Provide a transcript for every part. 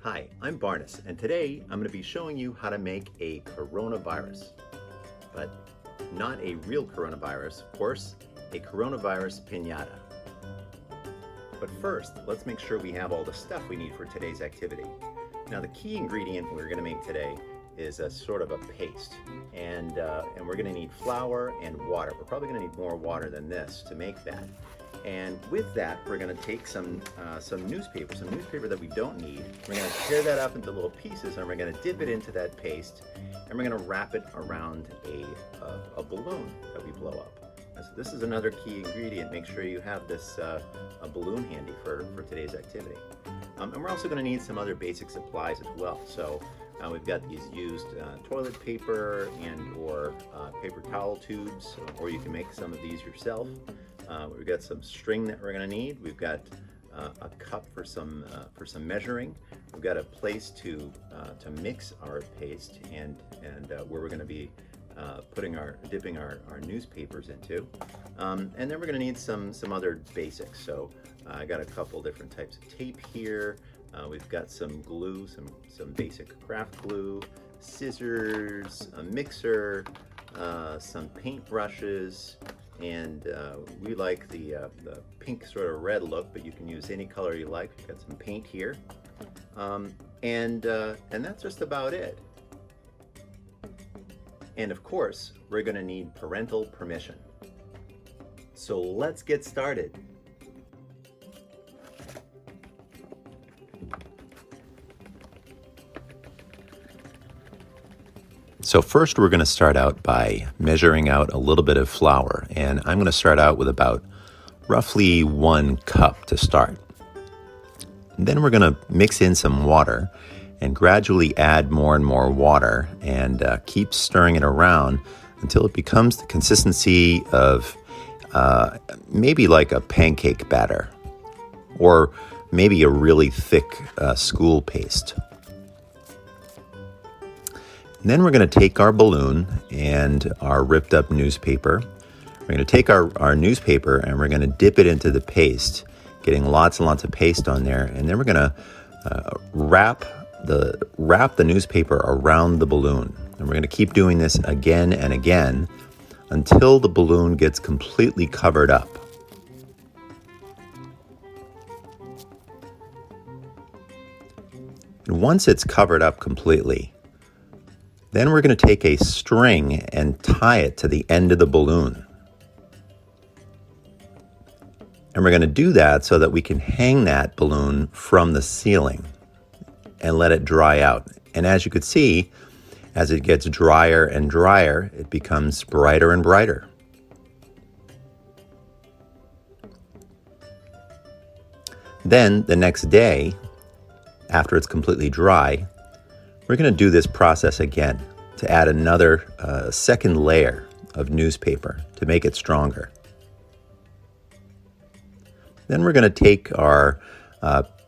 Hi, I'm Barnes, and today I'm going to be showing you how to make a coronavirus. But not a real coronavirus, of course, a coronavirus piñata. But first, let's make sure we have all the stuff we need for today's activity. Now, the key ingredient we're going to make today is a sort of a paste, and we're going to need flour and water. We're probably going to need more water than this to make that. And with that, we're going to take some newspaper that we don't need. We're going to tear that up into little pieces, and we're going to dip it into that paste, and we're going to wrap it around a balloon that we blow up. So this is another key ingredient. Make sure you have this a balloon handy for today's activity. And we're also going to need some other basic supplies as well. So we've got these used toilet paper and/or paper towel tubes, or you can make some of these yourself. We've got some string that we're going to need. We've got a cup for some measuring. We've got a place to mix our paste and where we're going to be dipping our newspapers into. And then we're going to need some other basics. So I got a couple different types of tape here. We've got some glue, some basic craft glue, scissors, a mixer, some paint brushes. And we like the pink sort of red look, but you can use any color you like. We've got some paint here, and that's just about it. And of course, we're going to need parental permission. So let's get started. So first we're going to start out by measuring out a little bit of flour, and I'm going to start out with about roughly 1 cup to start. And then we're going to mix in some water and gradually add more and more water and keep stirring it around until it becomes the consistency of maybe like a pancake batter or maybe a really thick school paste. And then we're going to take our balloon and our ripped up newspaper. We're going to take our newspaper and we're going to dip it into the paste, getting lots and lots of paste on there. And then we're going to wrap the newspaper around the balloon. And we're going to keep doing this again and again until the balloon gets completely covered up. And once it's covered up completely, then we're going to take a string and tie it to the end of the balloon. And we're going to do that so that we can hang that balloon from the ceiling and let it dry out. And as you could see, as it gets drier and drier, it becomes brighter and brighter. Then the next day, after it's completely dry, we're going to do this process again to add another second layer of newspaper to make it stronger. Then we're going to take our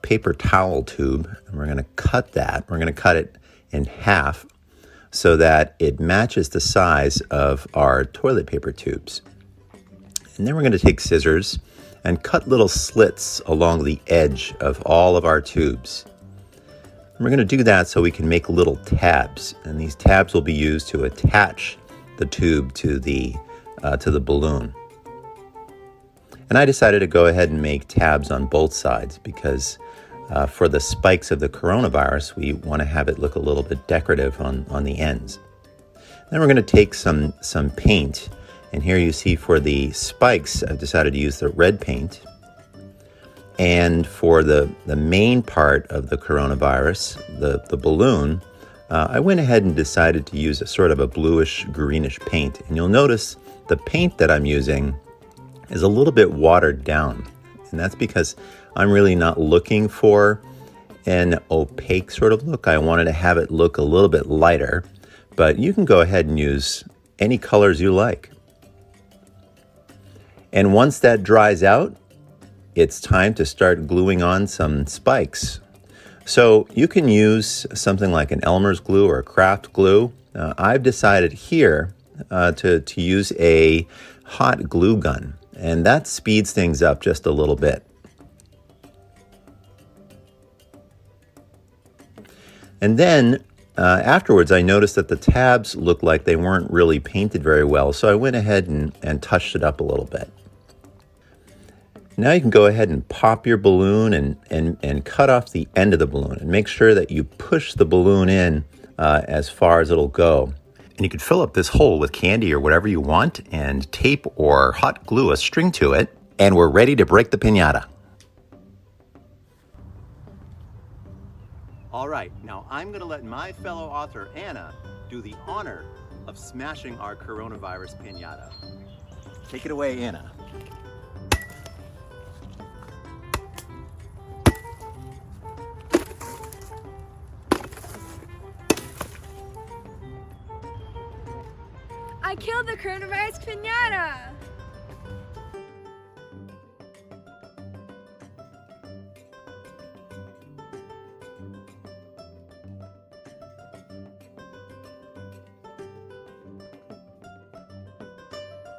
paper towel tube and we're going to cut that. We're going to cut it in half so that it matches the size of our toilet paper tubes. And then we're going to take scissors and cut little slits along the edge of all of our tubes. And we're going to do that so we can make little tabs, and these tabs will be used to attach the tube to the balloon. And I decided to go ahead and make tabs on both sides because for the spikes of the coronavirus, we want to have it look a little bit decorative on the ends. Then we're going to take some paint, and here you see for the spikes, I've decided to use the red paint. And for the main part of the coronavirus, the balloon, I went ahead and decided to use a sort of a bluish greenish paint. And you'll notice the paint that I'm using is a little bit watered down. And that's because I'm really not looking for an opaque sort of look. I wanted to have it look a little bit lighter, but you can go ahead and use any colors you like. And once that dries out, it's time to start gluing on some spikes. So you can use something like an Elmer's glue or a craft glue. I've decided here to use a hot glue gun, and that speeds things up just a little bit. And then afterwards, I noticed that the tabs looked like they weren't really painted very well, so I went ahead and touched it up a little bit. Now you can go ahead and pop your balloon and cut off the end of the balloon, and make sure that you push the balloon in as far as it'll go. And you could fill up this hole with candy or whatever you want and tape or hot glue a string to it, and we're ready to break the piñata. All right, now I'm going to let my fellow author Anna do the honor of smashing our coronavirus piñata. Take it away, Anna.